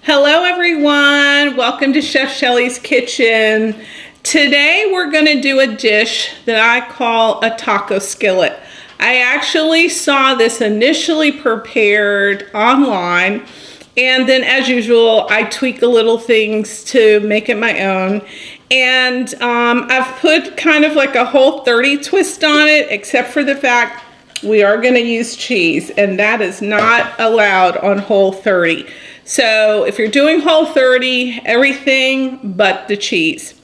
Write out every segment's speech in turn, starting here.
Hello everyone, welcome to Chef Shelley's Kitchen. Today we're going to do a dish that I call a taco skillet. I actually saw this initially prepared online, and then as usual I tweak a little things to make it my own. And I've put kind of like a Whole30 twist on it, except for the fact we are going to use cheese, and that is not allowed on Whole30. So if you're doing Whole30, everything but the cheese.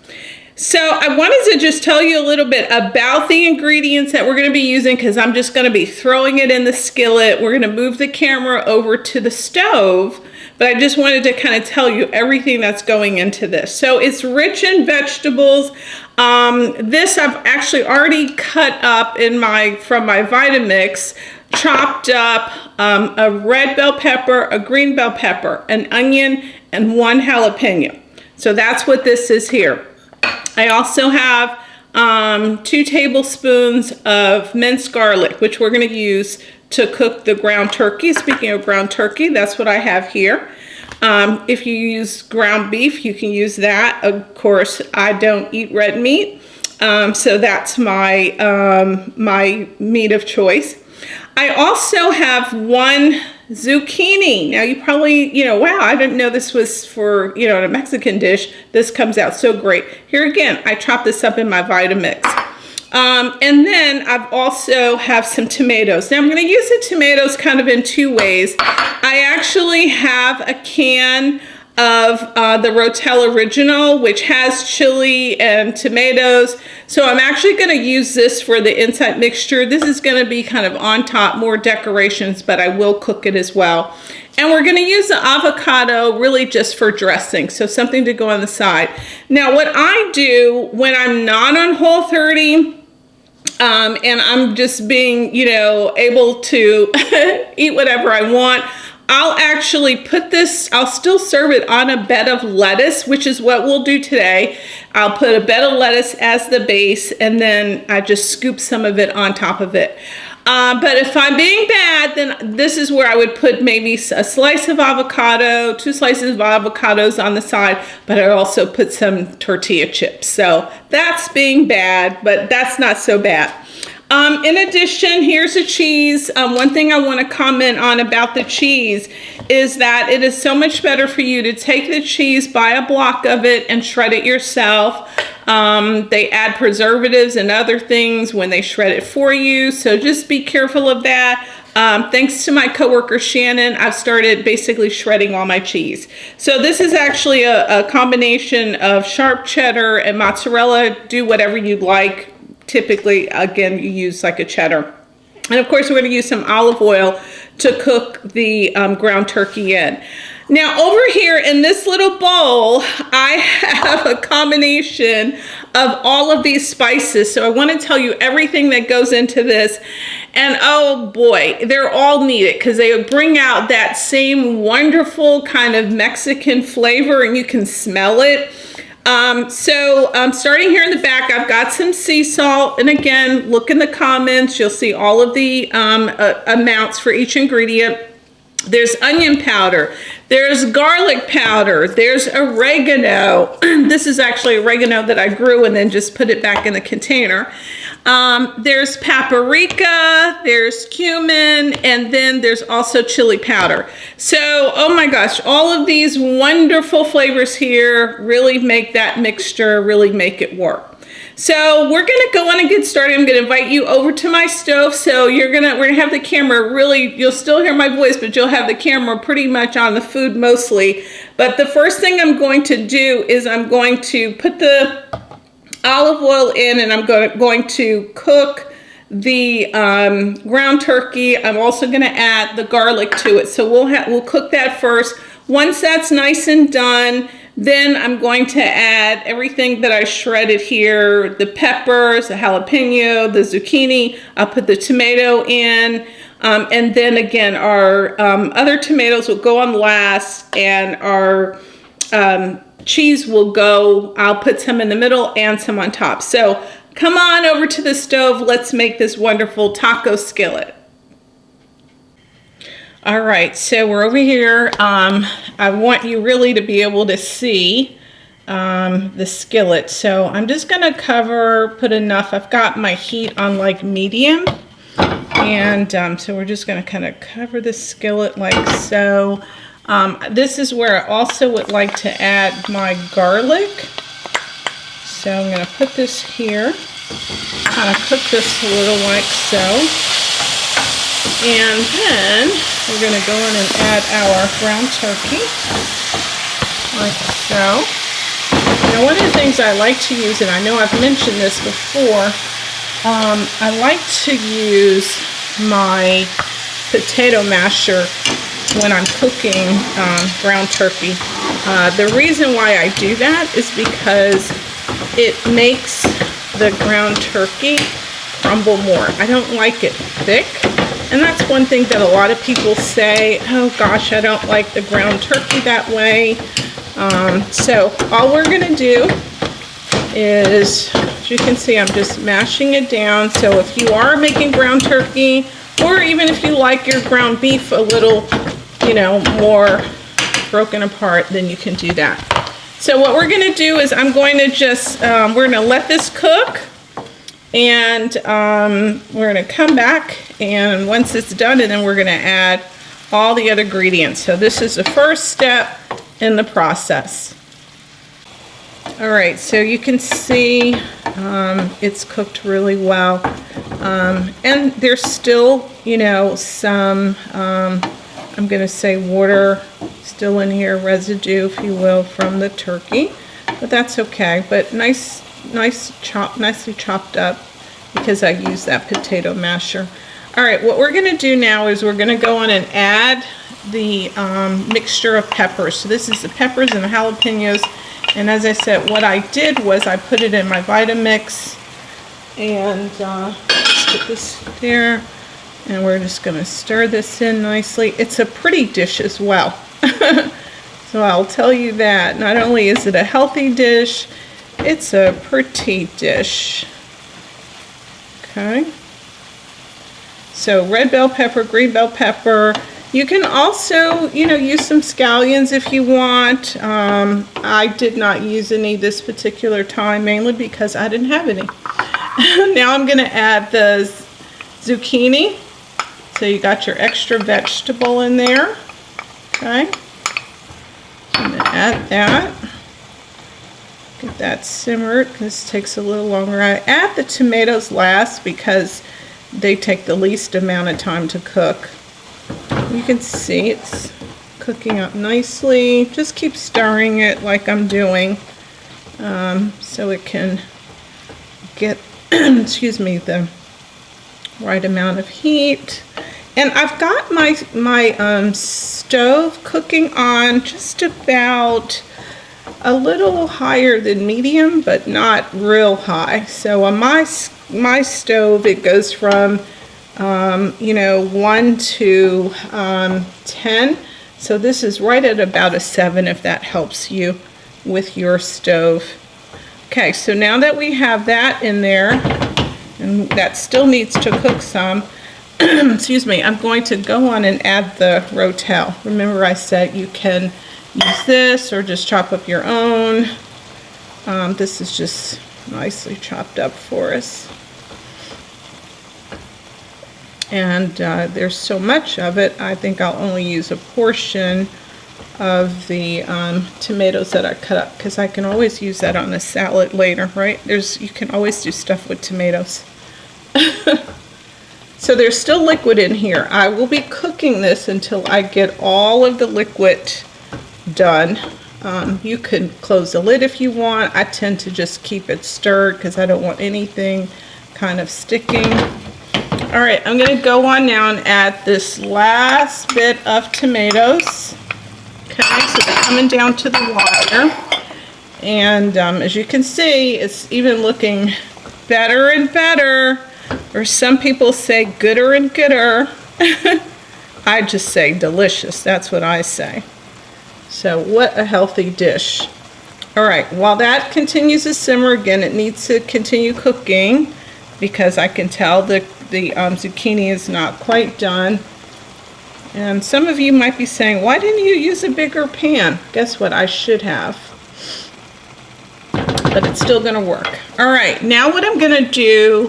So I wanted to just tell you a little bit about the ingredients that we're going to be using, because I'm just going to be throwing it in the skillet. We're going to move the camera over to the stove, but I just wanted to kind of tell you everything that's going into this. So it's rich in vegetables. This I've actually already cut up from my Vitamix, chopped up a red bell pepper, a green bell pepper, an onion, and 1 jalapeno. So that's what this is here. I also have 2 tablespoons of minced garlic, which we're going to use to cook the ground turkey. Speaking of ground turkey, that's what I have here. If you use ground beef, you can use that. Of course, I don't eat red meat, so that's my my meat of choice. I also have 1 zucchini. Now you probably, wow, I didn't know this was for, a Mexican dish. This comes out so great. Here again, I chopped this up in my Vitamix. And then I've also have some tomatoes. Now I'm going to use the tomatoes kind of in 2 ways. I actually have a can of the Rotel original, which has chili and tomatoes. So I'm actually going to use this for the inside mixture. This is going to be kind of on top, more decorations, but I will cook it as well. And we're going to use the avocado really just for dressing, so something to go on the side. Now what I do when I'm not on Whole30, and I'm just being, able to eat whatever I want, I'll actually put this, I'll still serve it on a bed of lettuce, which is what we'll do today. I'll put a bed of lettuce as the base, and then I just scoop some of it on top of it. But if I'm being bad, then this is where I would put maybe a slice of avocado, 2 slices of avocados on the side, but I also put some tortilla chips. So that's being bad, but that's not so bad. In addition, here's the cheese. One thing I want to comment on about the cheese is that it is so much better for you to take the cheese, buy a block of it, and shred it yourself. They add preservatives and other things when they shred it for you, so just be careful of that. Thanks to my coworker Shannon, I've started basically shredding all my cheese. So this is actually a combination of sharp cheddar and mozzarella. Do whatever you'd like. Typically, again, you use like a cheddar. And of course, we're going to use some olive oil to cook the ground turkey in. Now, over here in this little bowl, I have a combination of all of these spices. So I want to tell you everything that goes into this. And oh boy, they're all needed because they bring out that same wonderful kind of Mexican flavor, and you can smell it. Starting here in the back, I've got some sea salt, and again, look in the comments, you'll see all of the amounts for each ingredient. There's onion powder, there's garlic powder, there's oregano. This is actually oregano that I grew and then just put it back in the container. There's paprika, there's cumin, and then there's also chili powder. So, oh my gosh, all of these wonderful flavors here really make that mixture, really make it work. So we're gonna go on and get started. I'm gonna invite you over to my stove. So we're gonna have the camera really, you'll still hear my voice, but you'll have the camera pretty much on the food mostly. But the first thing I'm going to do is I'm going to put the olive oil in, and I'm going to cook the ground turkey. I'm also going to add the garlic to it. So we'll cook that first. Once that's nice and done, then I'm going to add everything that I shredded here, the peppers, the jalapeno, the zucchini. I'll put the tomato in, and then again, our other tomatoes will go on last, and our cheese will go, I'll put some in the middle and some on top. So come on over to the stove. Let's make this wonderful taco skillet. All right, so we're over here. I want you really to be able to see the skillet. So I'm just gonna put enough. I've got my heat on like medium. And so we're just gonna kind of cover the skillet like so. This is where I also would like to add my garlic. So I'm gonna put this here, kind of cook this a little like so. And then we're going to go in and add our ground turkey, like so. Now one of the things I like to use, and I know I've mentioned this before, I like to use my potato masher when I'm cooking ground turkey. The reason why I do that is because it makes the ground turkey crumble more. I don't like it thick. And that's one thing that a lot of people say, oh gosh, I don't like the ground turkey that way. So all we're gonna do is, as you can see, I'm just mashing it down. So if you are making ground turkey, or even if you like your ground beef a little, you know, more broken apart, then you can do that. So what we're gonna do is I'm going to just, we're gonna let this cook. And we're going to come back, and once it's done, and then we're going to add all the other ingredients. So this is the first step in the process. All right, so you can see it's cooked really well. And there's still, you know, some, I'm going to say water still in here, residue, if you will, from the turkey. But that's okay. But nicely chopped up, because I use that potato masher. All right, what we're gonna do now is we're gonna go on and add the mixture of peppers. So this is the peppers and the jalapenos. And as I said, what I did was I put it in my Vitamix, and let's put this there. And we're just gonna stir this in nicely. It's a pretty dish as well. So I'll tell you that. Not only is it a healthy dish, it's a pretty dish. Okay. So red bell pepper, green bell pepper. You can also, you know, use some scallions if you want. I did not use any this particular time, mainly because I didn't have any. Now I'm going to add the zucchini. So you got your extra vegetable in there. Okay. I'm going to add that. Get that simmered. This takes a little longer. I add the tomatoes last because they take the least amount of time to cook. You can see it's cooking up nicely. Just keep stirring it like I'm doing, so it can get excuse me, the right amount of heat. And I've got my stove cooking on just about a little higher than medium, but not real high. So on my stove, it goes from you know, 1 to 10. So this is right at about a 7, if that helps you with your stove. Okay, so now that we have that in there, and that still needs to cook some, excuse me, I'm going to go on and add the Rotel. Remember I said you can use this or just chop up your own. This is just nicely chopped up for us. And there's so much of it, I think I'll only use a portion of the tomatoes that I cut up, because I can always use that on a salad later, right? You can always do stuff with tomatoes. So there's still liquid in here. I will be cooking this until I get all of the liquid done. You can close the lid if you want. I tend to just keep it stirred because I don't want anything kind of sticking. All right, I'm going to go on now and add this last bit of tomatoes. Okay, so they're coming down to the wire. And as you can see, it's even looking better and better. Or some people say gooder and gooder. I just say delicious. That's what I say. So what a healthy dish. All right, while that continues to simmer, again, it needs to continue cooking because I can tell the zucchini is not quite done. And some of you might be saying, why didn't you use a bigger pan? Guess what? I should have. But it's still going to work. All right, now what I'm going to do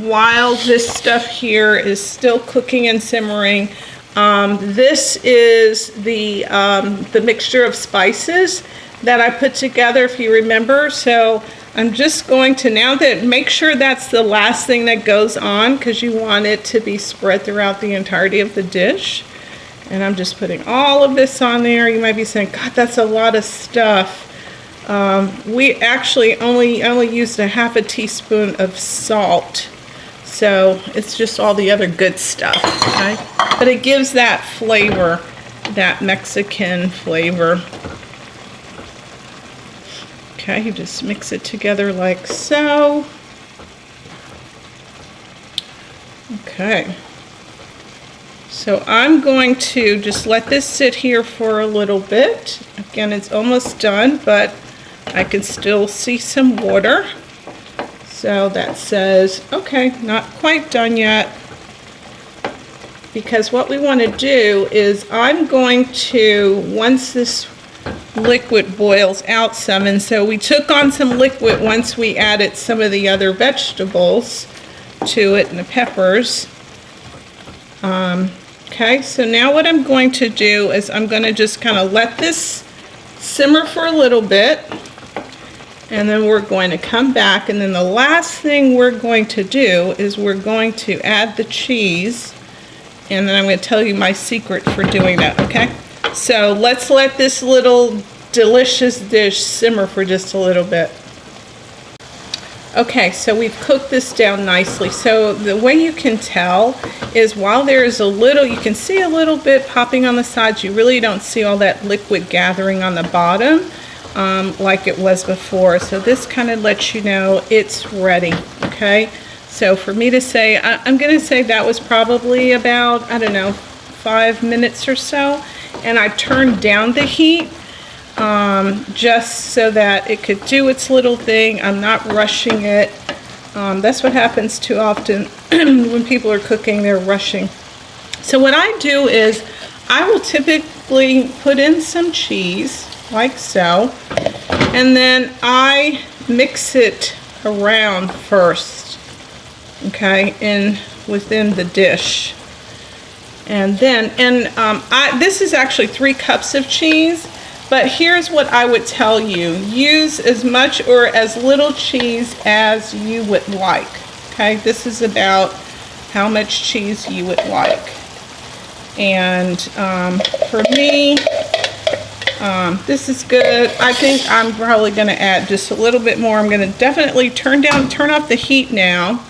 while this stuff here is still cooking and simmering, this is the mixture of spices that I put together, if you remember. So I'm just going to, now that, make sure that's the last thing that goes on, because you want it to be spread throughout the entirety of the dish. And I'm just putting all of this on there. You might be saying, God, that's a lot of stuff. We actually only used a half a teaspoon of salt. So it's just all the other good stuff, okay? But it gives that flavor, that Mexican flavor. Okay, you just mix it together like so. Okay. So I'm going to just let this sit here for a little bit. Again, it's almost done, but I can still see some water. So that says, okay, not quite done yet. Because what we want to do is I'm going to, once this liquid boils out some, and so we took on some liquid once we added some of the other vegetables to it and the peppers. Okay, so now what I'm going to do is I'm going to just kind of let this simmer for a little bit, and then we're going to come back, and then the last thing we're going to do is we're going to add the cheese, and then I'm going to tell you my secret for doing that, okay? So let's let this little delicious dish simmer for just a little bit. Okay, so we've cooked this down nicely. So the way you can tell is while there is a little, you can see a little bit popping on the sides, you really don't see all that liquid gathering on the bottom like it was before. So this kind of lets you know it's ready, okay? So for me to say, I'm going to say that was probably about, I don't know, 5 minutes or so. And I turned down the heat just so that it could do its little thing. I'm not rushing it. That's what happens too often when people are cooking, they're rushing. So what I do is I will typically put in some cheese like so, and then I mix it around first, okay, within the dish. And then, this is actually 3 cups of cheese, but here's what I would tell you. Use as much or as little cheese as you would like, okay? This is about how much cheese you would like. And for me, this is good. I think I'm probably gonna add just a little bit more. I'm gonna definitely turn off the heat now.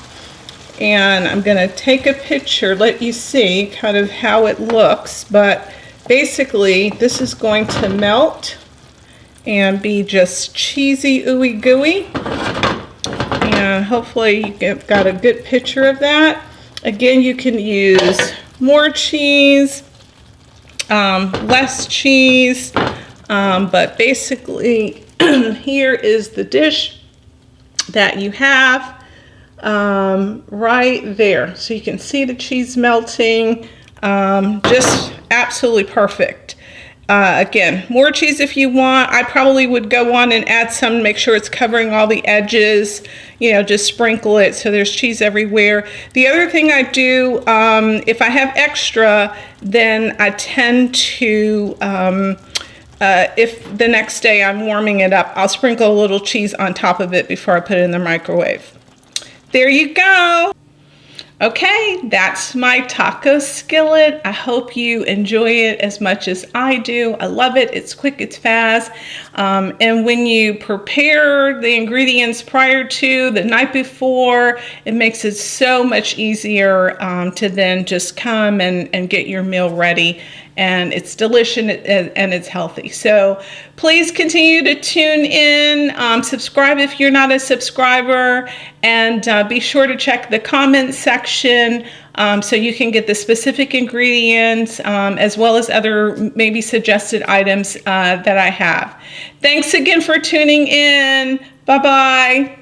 And I'm going to take a picture, let you see kind of how it looks. But basically, this is going to melt and be just cheesy, ooey gooey. And hopefully you've got a good picture of that. Again, you can use more cheese, less cheese. But basically, here is the dish that you have. Right there, so you can see the cheese melting. Just absolutely perfect. Again, more cheese if you want. I probably would go on and add some, make sure it's covering all the edges, you know, just sprinkle it so there's cheese everywhere. The other thing I do, if I have extra, then I tend to, if the next day I'm warming it up, I'll sprinkle a little cheese on top of it before I put it in the microwave. There you go. Okay, that's my taco skillet. I hope you enjoy it as much as I do. I love it. It's quick, it's fast. And when you prepare the ingredients prior to, the night before, it makes it so much easier to then just come and get your meal ready. And it's delicious and it's healthy. So please continue to tune in, subscribe if you're not a subscriber, and be sure to check the comments section so you can get the specific ingredients as well as other maybe suggested items that I have. Thanks again for tuning in. Bye-bye.